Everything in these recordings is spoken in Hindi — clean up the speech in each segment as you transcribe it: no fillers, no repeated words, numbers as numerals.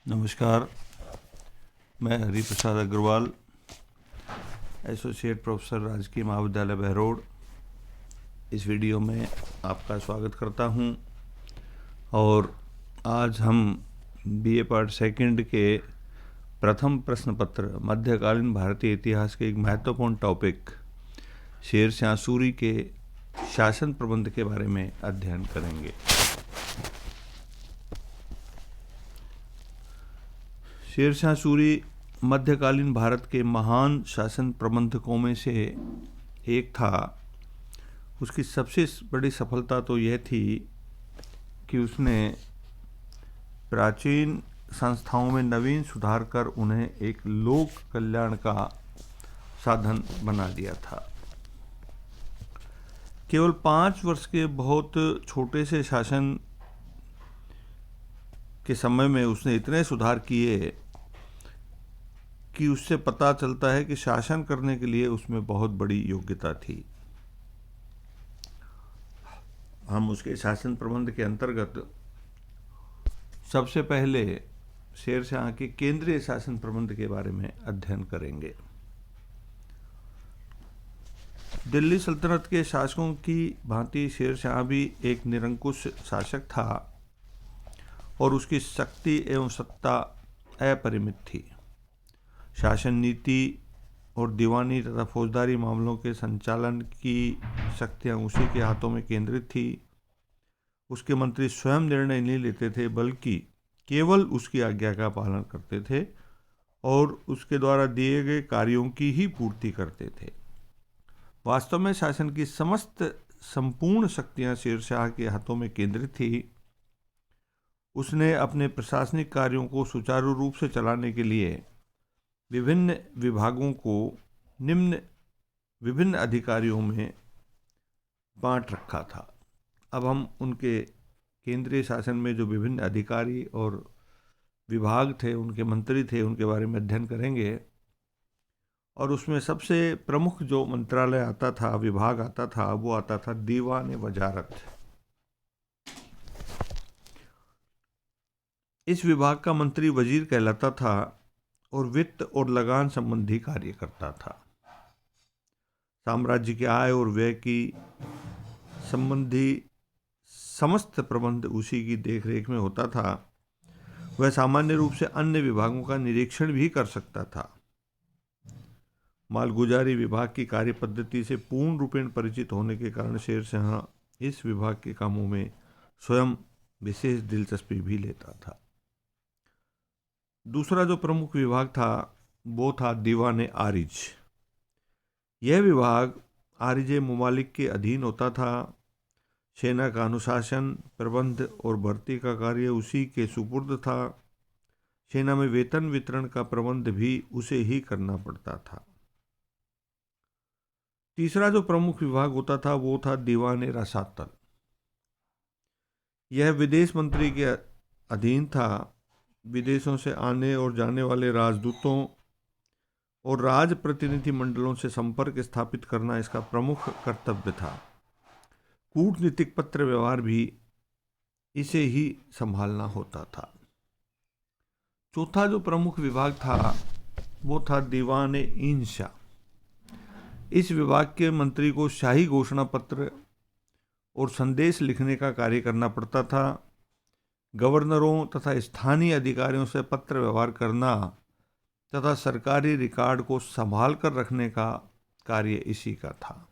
नमस्कार। मैं हरिप्रसाद अग्रवाल, एसोसिएट प्रोफेसर राजकीय महाविद्यालय बहरोड, इस वीडियो में आपका स्वागत करता हूं। और आज हम बीए पार्ट सेकंड के प्रथम प्रश्न पत्र मध्यकालीन भारतीय इतिहास के एक महत्वपूर्ण टॉपिक शेरशाह सूरी के शासन प्रबंध के बारे में अध्ययन करेंगे। शेरशाह सूरी मध्यकालीन भारत के महान शासन प्रबंधकों में से एक था। उसकी सबसे बड़ी सफलता तो यह थी कि उसने प्राचीन संस्थाओं में नवीन सुधार कर उन्हें एक लोक कल्याण का साधन बना दिया था। केवल 5 वर्ष के बहुत छोटे से शासन के समय में उसने इतने सुधार किए कि उससे पता चलता है कि शासन करने के लिए उसमें बहुत बड़ी योग्यता थी। हम उसके शासन प्रबंध के अंतर्गत सबसे पहले शेरशाह के केंद्रीय शासन प्रबंध के बारे में अध्ययन करेंगे। दिल्ली सल्तनत के शासकों की भांति शेरशाह भी एक निरंकुश शासक था और उसकी शक्ति एवं सत्ता अपरिमित थी। शासन नीति और दीवानी तथा फौजदारी मामलों के संचालन की शक्तियां उसी के हाथों में केंद्रित थी। उसके मंत्री स्वयं निर्णय नहीं लेते थे, बल्कि केवल उसकी आज्ञा का पालन करते थे और उसके द्वारा दिए गए कार्यों की ही पूर्ति करते थे। वास्तव में शासन की समस्त संपूर्ण शक्तियां शेरशाह के हाथों में केंद्रित थी। उसने अपने प्रशासनिक कार्यों को सुचारू रूप से चलाने के लिए विभिन्न विभागों को विभिन्न अधिकारियों में बांट रखा था। अब हम उनके केंद्रीय शासन में जो विभिन्न अधिकारी और विभाग थे, उनके मंत्री थे, उनके बारे में अध्ययन करेंगे। और उसमें सबसे प्रमुख जो मंत्रालय आता था, विभाग आता था, वो आता था दीवान वजारत। इस विभाग का मंत्री वजीर कहलाता था और वित्त और लगान संबंधी कार्य करता था। साम्राज्य के आय और व्यय की संबंधी समस्त प्रबंध उसी की देखरेख में होता था। वह सामान्य रूप से अन्य विभागों का निरीक्षण भी कर सकता था। मालगुजारी विभाग की कार्य पद्धति से पूर्ण रूपेण परिचित होने के कारण शेरशाह इस विभाग के कामों में स्वयं विशेष दिलचस्पी भी लेता था। दूसरा जो प्रमुख विभाग था वो था दीवान आरिज। यह विभाग आरिजे ममालिक के अधीन होता था। सेना का अनुशासन, प्रबंध और भर्ती का कार्य उसी के सुपुर्द था। सेना में वेतन वितरण का प्रबंध भी उसे ही करना पड़ता था। तीसरा जो प्रमुख विभाग होता था वो था दीवान रसातल। यह विदेश मंत्री के अधीन था। विदेशों से आने और जाने वाले राजदूतों और राज प्रतिनिधि मंडलों से संपर्क स्थापित करना इसका प्रमुख कर्तव्य था। कूटनीतिक पत्र व्यवहार भी इसे ही संभालना होता था। चौथा जो प्रमुख विभाग था वो था दीवान इंशा। इस विभाग के मंत्री को शाही घोषणा पत्र और संदेश लिखने का कार्य करना पड़ता था। गवर्नरों तथा स्थानीय अधिकारियों से पत्र व्यवहार करना तथा सरकारी रिकॉर्ड को संभाल कर रखने का कार्य इसी का था।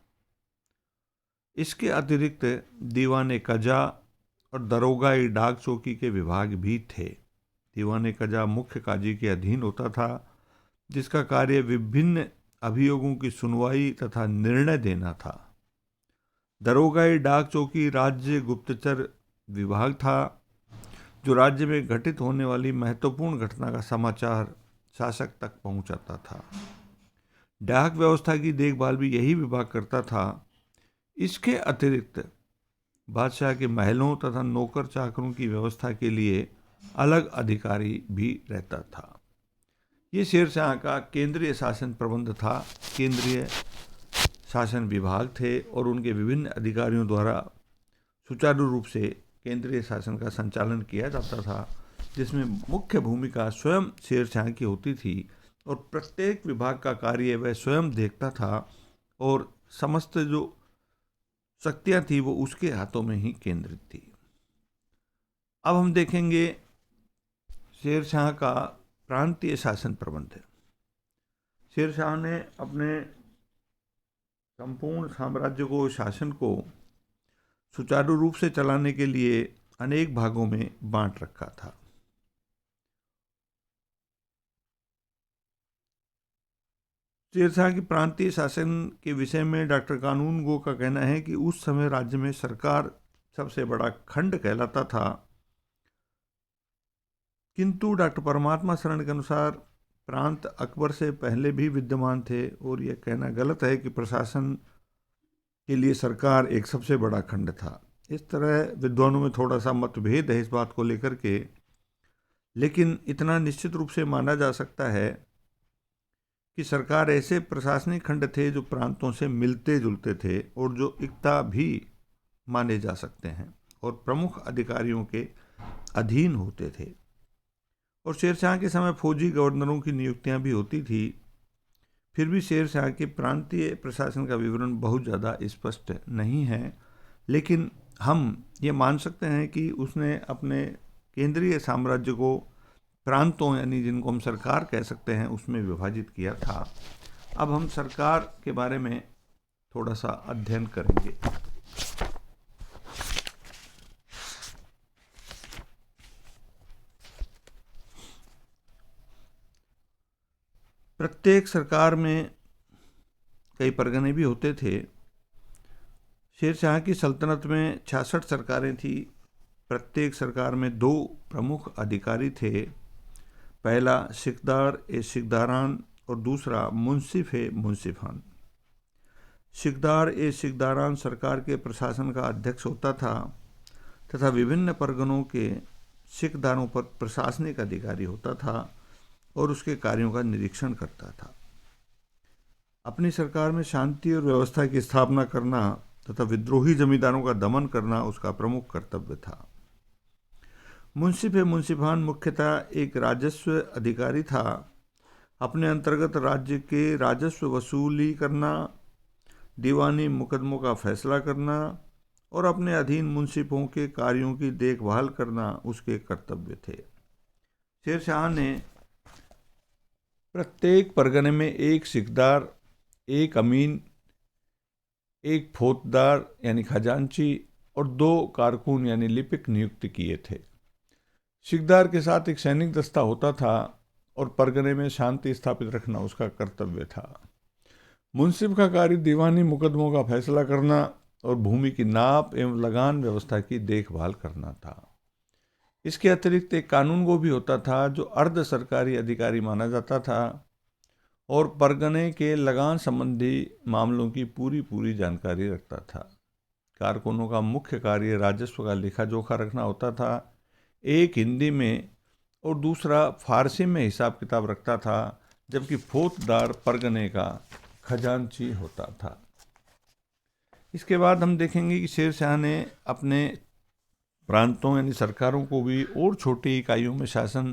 इसके अतिरिक्त दीवान कजा और दरोगाई डाक चौकी के विभाग भी थे। दीवान कजा मुख्य काजी के अधीन होता था, जिसका कार्य विभिन्न अभियोगों की सुनवाई तथा निर्णय देना था। दरोगाई डाक चौकी राज्य गुप्तचर विभाग था, जो राज्य में घटित होने वाली महत्वपूर्ण घटना का समाचार शासक तक पहुंचाता था। डाक व्यवस्था की देखभाल भी यही विभाग करता था। इसके अतिरिक्त बादशाह के महलों तथा नौकर चाकरों की व्यवस्था के लिए अलग अधिकारी भी रहता था। ये शेरशाह का केंद्रीय शासन प्रबंध था। केंद्रीय शासन विभाग थे और उनके विभिन्न अधिकारियों द्वारा सुचारू रूप से केंद्रीय शासन का संचालन किया जाता था। जिसमें मुख्य भूमिका स्वयं शेरशाह की होती थी और प्रत्येक विभाग का कार्य वह स्वयं देखता था और समस्त जो शक्तियां थी वो उसके हाथों में ही केंद्रित थी। अब हम देखेंगे शेरशाह का प्रांतीय शासन प्रबंध। शेरशाह ने अपने संपूर्ण साम्राज्य को शासन को सुचारू रूप से चलाने के लिए अनेक भागों में बांट रखा था। शेरशाह की प्रांतीय शासन के विषय में डॉक्टर कानून गो का कहना है कि उस समय राज्य में सरकार सबसे बड़ा खंड कहलाता था, किंतु डॉक्टर परमात्मा शरण के अनुसार प्रांत अकबर से पहले भी विद्यमान थे और यह कहना गलत है कि प्रशासन के लिए सरकार एक सबसे बड़ा खंड था। इस तरह विद्वानों में थोड़ा सा मतभेद है इस बात को लेकर के, लेकिन इतना निश्चित रूप से माना जा सकता है कि सरकार ऐसे प्रशासनिक खंड थे जो प्रांतों से मिलते जुलते थे और जो एकता भी माने जा सकते हैं और प्रमुख अधिकारियों के अधीन होते थे। और शेरशाह के समय फौजी गवर्नरों की नियुक्तियां भी होती थी। फिर भी शेरशाह के प्रांतीय प्रशासन का विवरण बहुत ज़्यादा स्पष्ट नहीं है, लेकिन हम ये मान सकते हैं कि उसने अपने केंद्रीय साम्राज्य को प्रांतों यानी जिनको हम सरकार कह सकते हैं उसमें विभाजित किया था। अब हम सरकार के बारे में थोड़ा सा अध्ययन करेंगे। प्रत्येक सरकार में कई परगने भी होते थे। शेरशाह की सल्तनत में 66 सरकारें थी। प्रत्येक सरकार में 2 प्रमुख अधिकारी थे, पहला सिकदार ए सिकदारान और दूसरा मुंसिफ ए मुंसिफान। सिकदार ए सिकदारान सरकार के प्रशासन का अध्यक्ष होता था तथा विभिन्न परगनों के सिकदारों पर प्रशासनिक अधिकारी होता था और उसके कार्यों का निरीक्षण करता था। अपनी सरकार में शांति और व्यवस्था की स्थापना करना तथा विद्रोही जमींदारों का दमन करना उसका प्रमुख कर्तव्य था। मुंसिफ मुंसिफान मुख्यतः एक राजस्व अधिकारी था। अपने अंतर्गत राज्य के राजस्व वसूली करना, दीवानी मुकदमों का फैसला करना और अपने अधीन मुंसिफों के कार्यों की देखभाल करना उसके कर्तव्य थे। शेरशाह ने प्रत्येक परगने में एक सिकदार, एक अमीन, एक फौजदार यानी खजांची और 2 कारकुन यानी लिपिक नियुक्त किए थे। सिकदार के साथ एक सैनिक दस्ता होता था और परगने में शांति स्थापित रखना उसका कर्तव्य था। मुंसिफ का कार्य दीवानी मुकदमों का फैसला करना और भूमि की नाप एवं लगान व्यवस्था की देखभाल करना था। इसके अतिरिक्त एक कानूनगो भी होता था जो अर्ध सरकारी अधिकारी माना जाता था और परगने के लगान संबंधी मामलों की पूरी जानकारी रखता था। कारकुनों का मुख्य कार्य राजस्व का लेखा जोखा रखना होता था। एक हिंदी में और दूसरा फारसी में हिसाब किताब रखता था, जबकि फौजदार परगने का खजांची होता था। इसके बाद हम देखेंगे कि शेरशाह ने अपने प्रांतों यानी सरकारों को भी और छोटी इकाइयों में शासन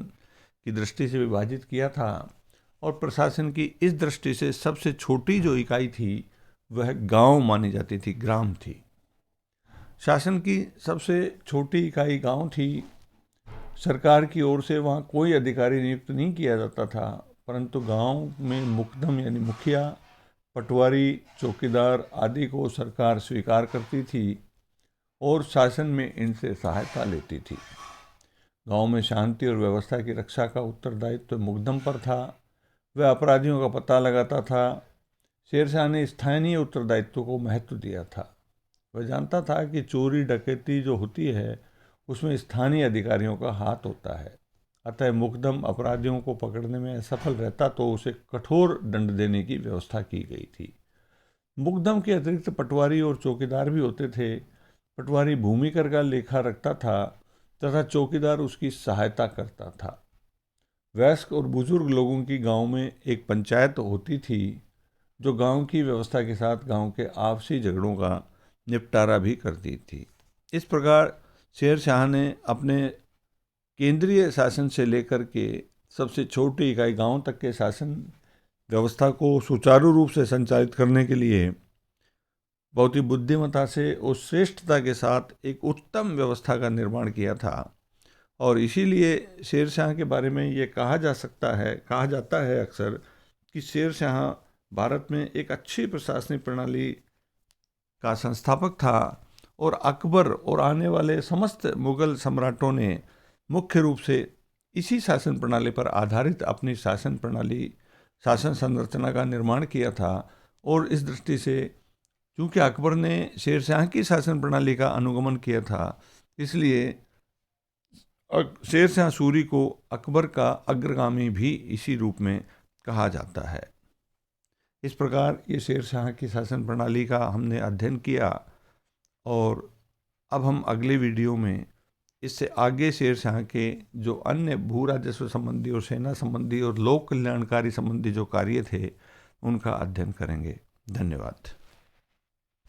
की दृष्टि से विभाजित किया था और प्रशासन की इस दृष्टि से सबसे छोटी जो इकाई थी वह गांव मानी जाती थी, ग्राम थी। शासन की सबसे छोटी इकाई गांव थी। सरकार की ओर से वहाँ कोई अधिकारी नियुक्त नहीं किया जाता था, परंतु गांव में मुकदम यानी मुखिया, पटवारी, चौकीदार आदि को सरकार स्वीकार करती थी और शासन में इनसे सहायता लेती थी। गांव में शांति और व्यवस्था की रक्षा का उत्तरदायित्व मुकदम पर था। वह अपराधियों का पता लगाता था। शेरशाह ने स्थानीय उत्तरदायित्व को महत्व दिया था। वह जानता था कि चोरी डकैती जो होती है उसमें स्थानीय अधिकारियों का हाथ होता है, अतः मुकदम अपराधियों को पकड़ने में असफल रहता तो उसे कठोर दंड देने की व्यवस्था की गई थी। मुकदम के अतिरिक्त पटवारी और चौकीदार भी होते थे। पटवारी भूमि कर का लेखा रखता था तथा चौकीदार उसकी सहायता करता था। वयस्क और बुजुर्ग लोगों की गांव में एक पंचायत होती थी जो गांव की व्यवस्था के साथ गांव के आपसी झगड़ों का निपटारा भी करती थी। इस प्रकार शेरशाह ने अपने केंद्रीय शासन से लेकर के सबसे छोटी इकाई गांव तक के शासन व्यवस्था को सुचारू रूप से संचालित करने के लिए बहुत ही बुद्धिमत्ता से और श्रेष्ठता के साथ एक उत्तम व्यवस्था का निर्माण किया था। और इसीलिए शेरशाह के बारे में ये कहा जाता है अक्सर कि शेरशाह भारत में एक अच्छी प्रशासनिक प्रणाली का संस्थापक था और अकबर और आने वाले समस्त मुगल सम्राटों ने मुख्य रूप से इसी शासन प्रणाली पर आधारित अपनी शासन संरचना का निर्माण किया था। और इस दृष्टि से चूँकि अकबर ने शेरशाह की शासन प्रणाली का अनुगमन किया था, इसलिए शेरशाह सूरी को अकबर का अग्रगामी भी इसी रूप में कहा जाता है। इस प्रकार ये शेरशाह की शासन प्रणाली का हमने अध्ययन किया और अब हम अगले वीडियो में इससे आगे शेरशाह के जो अन्य भू राजस्व संबंधी और सेना संबंधी और लोक कल्याणकारी संबंधी जो कार्य थे उनका अध्ययन करेंगे। धन्यवाद।